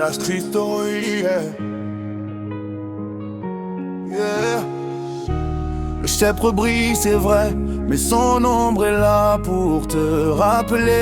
La street story, yeah. Yeah. Le sceptre brille, c'est vrai, mais son ombre est là pour te rappeler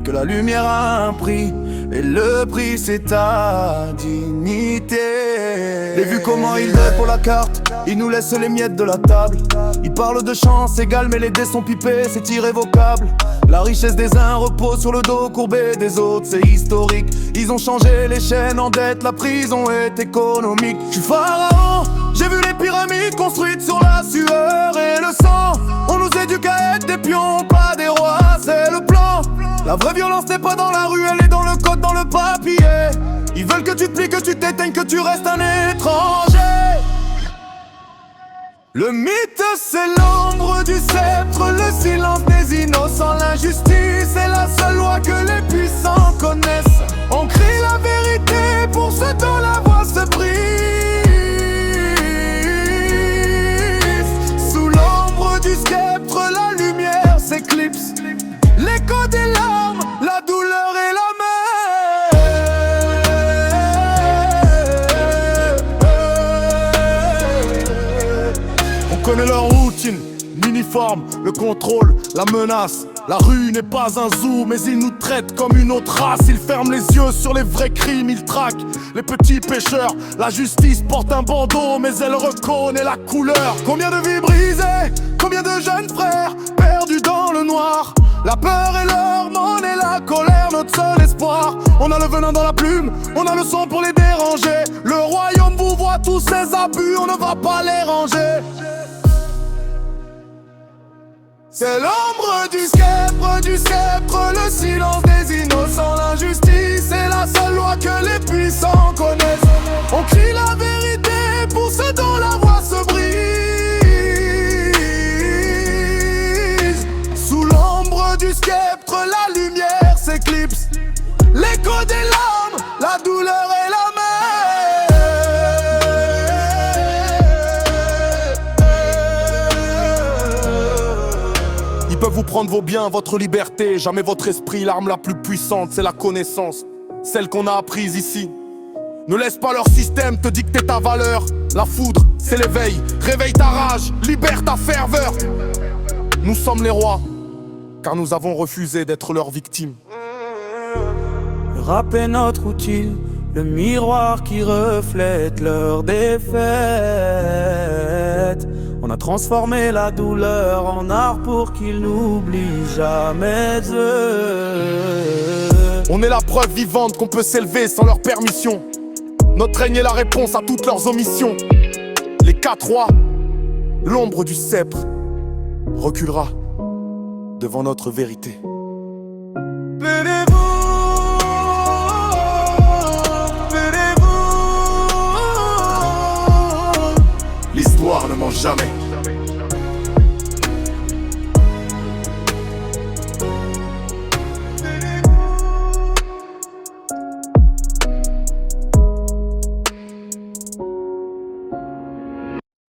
que la lumière a un prix, et le prix c'est ta dignité. J'ai vu comment il veut pour la carte, il nous laisse les miettes de la table. Il parle de chance égale, mais les dés sont pipés, c'est irrévocable. La richesse des uns repose sur le dos courbé des autres, c'est historique. Ils ont changé les chaînes en dette, la prison est économique. J'suis pharaon, j'ai vu les pyramides construites sur la sueur et le sang. On nous éduque à être des pions, pas des rois, c'est le plan. La vraie violence n'est pas dans la rue, elle est dans le code, dans le papier. Ils veulent que tu te plies, que tu t'éteignes, que tu restes un étranger. Le mythe c'est l'ombre du sceptre, le silence des innocents. L'injustice est la seule loi que les puissants connaissent. On crie la vérité pour ceux dont la voix se brise. Sous l'ombre du sceptre, la lumière s'éclipse. L'écho des larmes, la douleur et la mer. On connaît leur routine, l'uniforme, le contrôle, la menace. La rue n'est pas un zoo, mais ils nous traitent comme une autre race. Ils ferment les yeux sur les vrais crimes, ils traquent les petits pêcheurs. La justice porte un bandeau, mais elle reconnaît la couleur. Combien de vies brisées, combien de jeunes frères perdus dans le noir. La peur est leur monnaie, la colère notre seul espoir. On a le venin dans la plume, on a le sang pour les déranger. Le royaume vous voit tous ces abus, on ne va pas les ranger. C'est l'ombre du sceptre, le silence des innocents. L'injustice est la seule loi que les puissants connaissent. On crie la vérité pour ceux dont la voix se brise. Sous l'ombre du sceptre, la lumière s'éclipse. L'écho des larmes, la douleur et la mer. Ils peuvent vous prendre vos biens, votre liberté, jamais votre esprit. L'arme la plus puissante, c'est la connaissance, celle qu'on a apprise ici. Ne laisse pas leur système te dicter ta valeur. La foudre, c'est l'éveil, réveille ta rage, libère ta ferveur. Nous sommes les rois, car nous avons refusé d'être leurs victimes. Le rap est notre outil, le miroir qui reflète leur défaite. On a transformé la douleur en art pour qu'ils n'oublient jamais eux. On est la preuve vivante qu'on peut s'élever sans leur permission. Notre règne est la réponse à toutes leurs omissions. Les 4 rois, l'ombre du sceptre reculera devant notre vérité.